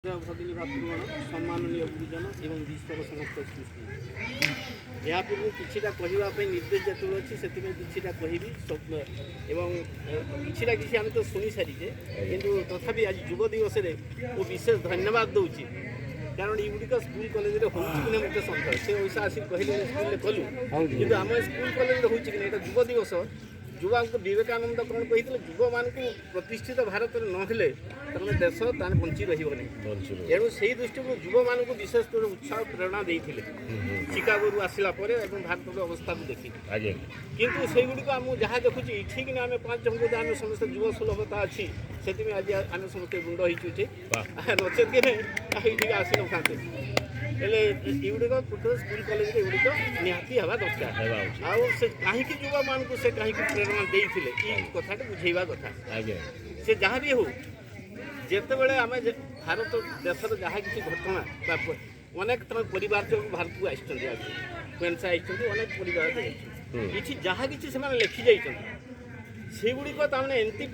भगिनी भातृगण सम्माननीय गुरुजन एवं विश्वर समस्त सृष्टि या पूर्व किछिटा कहवाई निर्देश जो अच्छी से किछिटा कहबी एवं किछिटा किसी आम तो शुणी सारीचे किंतु तथापि आज युव दिवस मु विशेष धन्यवाद दूची कारण युगुड़िक स्कूल कॉलेज में होने मत सन्देह से वैसा आसिक कहले स्कूल कलु कि आम स्कूल कॉलेज में होना युव दिवस युवा विवेकानंद कौन कही युव मान प्रतिष्ठित भारत में नहेले तेना देश ताने बंची रही तेणु से दृष्टि युव मान विशेष कर उत्साह प्रेरणा देते चिकागो आसला भारत अवस्था को देखी किंतु से गुड़िक आम जहाँ देखुची ठीक ना आम 5 जन आम समस्त युव सुलभता अच्छी से आज आम समस्त गुंड होचे नचेत के आसी नथे हेले युड़िक स्कूल कॉलेज युड़िक निहाती हवा दरकार आउ से कहीं युवा मान को से कहीं प्रेरणा देते कथा बुझेवा कथा से जहाँ भी हो जिते बड़े आम भारत देशर जहाँ किसी घटना अनेक परिवार जो भारत को आसा अनेक परिवार ये जहाँ कि लिखि जागुड़िक तमाने एमती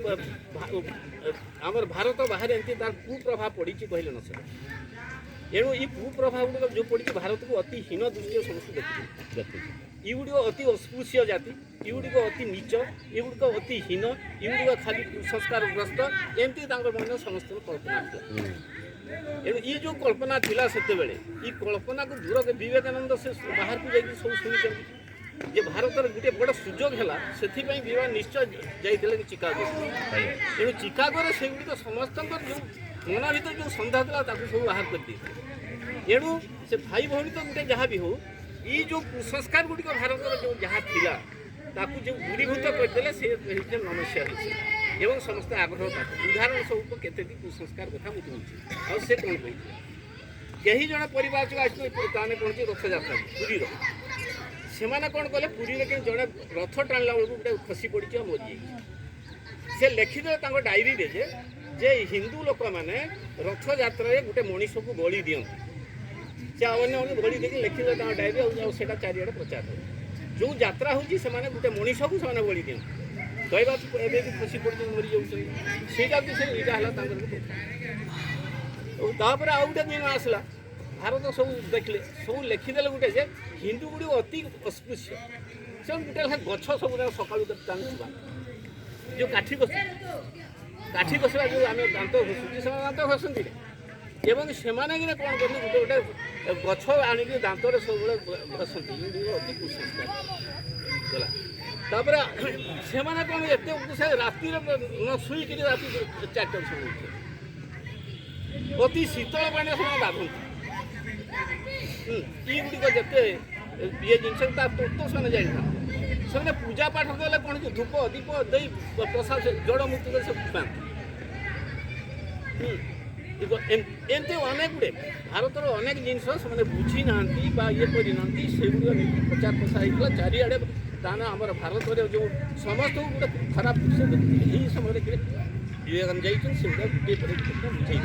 आमर भारत बाहर एमती तार कुप्रभाव पड़ी कहले न सर एणु ये कुप्रभाव गुड़िक जो पड़ी भारत को अति हीन दृष्टि समस्त देखते युगुड़िक अति अस्पृश्य जाति युगुड़िक अति नीच युगुड़िक अति हीन युगुड़िक खाली कुसंस्कारग्रस्त एमती मन समस्त कल्पना एणु ये जो कल्पना थिला सेते बेले ये कल्पना को दूर विवेकानंद से बाहर को जाइए सब शुणी जे भारत गोटे बड़ सुजोग है से विवाह निश्चय जाइए चिकागो एणु चिकागो से गुड़िक समस्त जो मन भर जो सन्धा था सब बाहर कर दिए एणु से भाई भौणी तो गोटे जहाँ भी हो ये जो कुसंस्कार गुड़िक भारत जो जहाँ थिला ताकू जो दूरीभूत करदे से नमस्या एवं समस्त आग्रह उदाहरण स्वरूप केते कुसंस्कार कथा मुझे आ से कौन कही कहीं जन परिवार जो आज कौन रथ जात्रा पुरी से कौन कले पुरी जड़े रथ टाणला बेलू गोटे खसी पड़ी मरी से लिखिदे डायरी जे हिंदू लोक मैंने रथ यात्रा गोटे मनीष को बलि दियंती से अन्य बलि देखिए लिखिदे डायरी से चारिड़े प्रचार हो जो यात्रा होती से गोटे मनीष को से बलि दियंती दैवात एवं खसी पड़ी मरी जाऊँगा भी से यहाँ तापर आउ गोटे दिन आसला भारत सब देखले सब लिखिदे गोटे जे हिंदू गुड़ी अति अस्पृश्य से गोटे गछ सब सका जो काठी कसला जो आम दात घसुचे से दात घसती एवं से कौन कर गोटे गोटे गछ आणिक दांतर सब घसती अति कुसंस्कार तापर से कौन एत राति न शुईक राति 4 सब अति शीतल पानी से गाधती ये गुड़िक जिते ये जिन तत्व से जाना से पूजा पाठ कले कौन कि धूप दीप दे प्रसाद जड़ मुक्ति से एमती अनेक गुड़े भारत अनेक जिनस से बुझी ना ये करना से गुड़ प्रचार प्रसार होता चारिड़े ताना आम भारत जो समस्त गोटे खराब यही समय विवेकानंद जाइए बुझे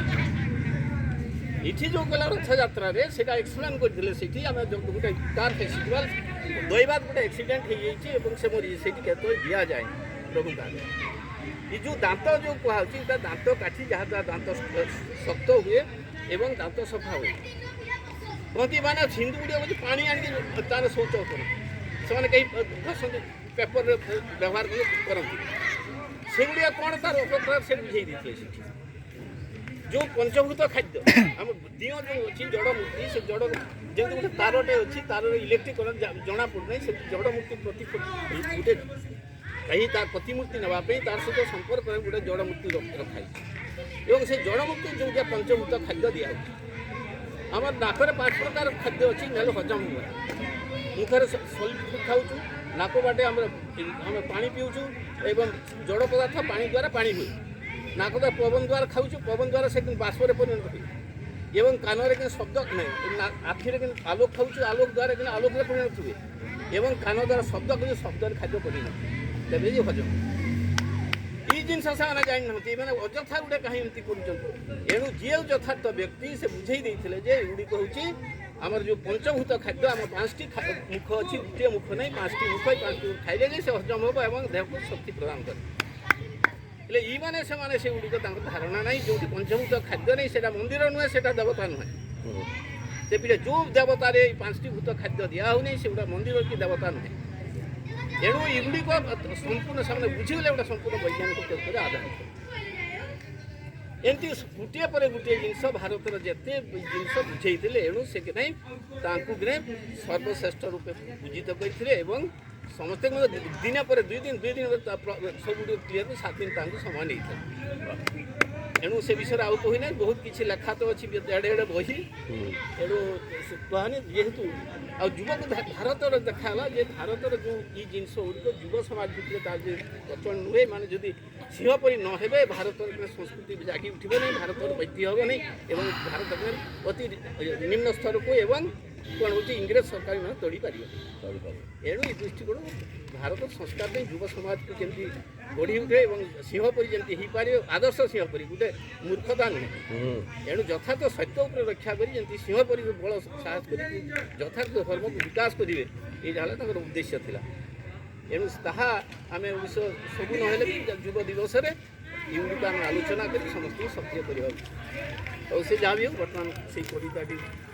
इठी जो गला रथ यात्रा से एक्सप्लेन करते आम गोटे कार फेस्टिवल दैवात गोटे एक्सीडेंट हो से मरी से दि जाए प्रभु का ये जो दांत जो कहुच्छी दांत काठी जहाँ दांत शक्त हुए एवं दांत सफा हुए कहती मैंने हिंदू गुड़िया पानी आनिक तार शौच कर कहीं घसती पेपर व्यवहार करती से गुड़िया कौन तार अपराध से बुझे देते जो पंचभूत खाद्य आम दियो जो अच्छी जड़ मूर्ति से जड़ जमी गोटे तारटे अच्छी तार इलेक्ट्रिक करंट जना पड़ना से जड़ मूर्ति प्रति गोटे कहीं तार प्रतिमूर्ति नापी तार सहित संपर्क गोटे जड़ मूर्ति रखाई एवं से जड़ मूर्ति जो पंचभूत खाद्य दिया आम नाकरे 5 प्रकार खाद्य अच्छी ना हजम हुआ मुखर सॉलिड खाऊँ नाक बाटे आम पा पीऊँ एवं जड़ पदार्थ पानी द्वारा पानी हुए नाक द्वारा पवन द्वारा खाऊँ पवन द्वारा से बाष्पर परिणत हुए एवं कान में शब्द नहीं आखिरे आलोक खाऊँ आलोक द्वारा आलोक परिणत हुए एवं कान द्वारा शब्द कर शब्द खाद्य परिणत तेरे जो हजम ये जिन से जानी मैंने अजथा गुड़े कहीं एमती कर एणु जी यथार्थ व्यक्ति से बुझे देते गुड़िक हूँ आमर जो पंचभूत खाद्य आम 5टी मुख अच्छी गोटे मुख नहीं 5टी मुख 5टी खाइले से हजम हम और देह को शक्ति प्रदान कर ହେଲେ ଇମାନେ ସେମାନେ ସେଗୁଡ଼ିକ ତାଙ୍କ ଧାରଣା ନାହିଁ ଯେଉଁଠି ପଞ୍ଚଭୂତ ଖାଦ୍ୟ ନାହିଁ ସେଇଟା ମନ୍ଦିର ନୁହେଁ ସେଇଟା ଦେବତା ନୁହେଁ ସେ ପିଲା ଯେଉଁ ଦେବତାରେ ଏଇ 5ଟି ଭୂତ ଖାଦ୍ୟ ଦିଆ ହେଉନି ସେଗୁଡ଼ା ମନ୍ଦିର କି ଦେବତା ନୁହେଁ ଏଣୁ ଏଗୁଡ଼ିକ ସମ୍ପୂର୍ଣ୍ଣ ସେମାନେ ବୁଝିଗଲେ ଗୋଟେ ସମ୍ପୂର୍ଣ୍ଣ ବୈଜ୍ଞାନିକ ତତ୍ତ୍ୱରେ ଆଧାରିତ ଏମିତି ଗୋଟିଏ ପରେ ଗୋଟିଏ ଜିନିଷ ଭାରତର ଯେତେ ଜିନିଷ ବୁଝେଇଥିଲେ ଏଣୁ ସେ କି ନାହିଁ ତାଙ୍କୁ କି ନାହିଁ ସର୍ବଶ୍ରେଷ୍ଠ ରୂପେ ପୂଜିତ କରିଥିଲେ ଏବଂ ସମସ୍ତେ ଦିନ ପରେ 2 ଦିନ ସବୁଗୁଡ଼ିକ କ୍ଲିୟର 7 ଦିନ ତାଙ୍କୁ ସମୟ ନେଇଥିଲେ ଏଣୁ ସେ ବିଷୟରେ ଆଉ କହି ନାହିଁ ବହୁତ କିଛି ଲେଖା ତ ଅଛି ଏଡ଼େ ଏଡ଼େ ବହି ଏଣୁ କହାନି ଯେହେତୁ ଆଉ ଯୁବକ ଭାରତର ଦେଖାହେଲା ଯେ ଭାରତର ଯେଉଁ ଇ ଜିନିଷ ଗୁଡ଼ିକ ଯୁବ ସମାଜ ଭିତରେ ତାର ଯେ ପ୍ରଚଳନ ନୁହେଁ ମାନେ ଯଦି ସିଂହ ପରି ନ ହେବେ ଭାରତର ସଂସ୍କୃତି ଜାଗି ଉଠିବ ନାହିଁ ଭାରତର ଐତିହ୍ୟ ହେବ ନାହିଁ ଏବଂ ଭାରତ ଅତି ନିମ୍ନ ସ୍ତରକୁ ଏବଂ କ'ଣ ହେଉଛି ଇଂରେଜ ସରକାରମାନେ ତୋଳି ପାରିବେ ଏଣୁ ଏ ଦୃଷ୍ଟିକୋଣ ଭାରତ ସଂସ୍କାର ପାଇଁ ଯୁବ ସମାଜକୁ କେମିତି ଗଢ଼ି ଉଠେ ଏବଂ ସିଂହ ପରି ଯେମିତି ହେଇପାରିବ ଆଦର୍ଶ ସିଂହ ପରି ଗୋଟେ ମୂର୍ଖତା ନୁହେଁ ଏଣୁ ଯଥାର୍ଥ ସତ୍ୟ ଉପରେ ରକ୍ଷା କରି ଯେମିତି ସିଂହ ପରି ବଳ ସାହସ କରି ଯଥାର୍ଥ ଧର୍ମକୁ ବିକାଶ କରିବେ ଏଇଟା ହେଲା ତାଙ୍କର ଉଦ୍ଦେଶ୍ୟ ଥିଲା ଏଣୁ ତାହା ଆମେ ଅବଶ୍ୟ ସବୁ ନହେଲେ ବି ଯୁବ ଦିବସରେ ଏଗୁଡ଼ିକୁ ଆମେ ଆଲୋଚନା କରି ସମସ୍ତଙ୍କୁ ସକ୍ରିୟ କରିବା ଆଉ ସେ ଯାହା ବି ହେଉ ବର୍ତ୍ତମାନ ସେଇ କବିତାଟି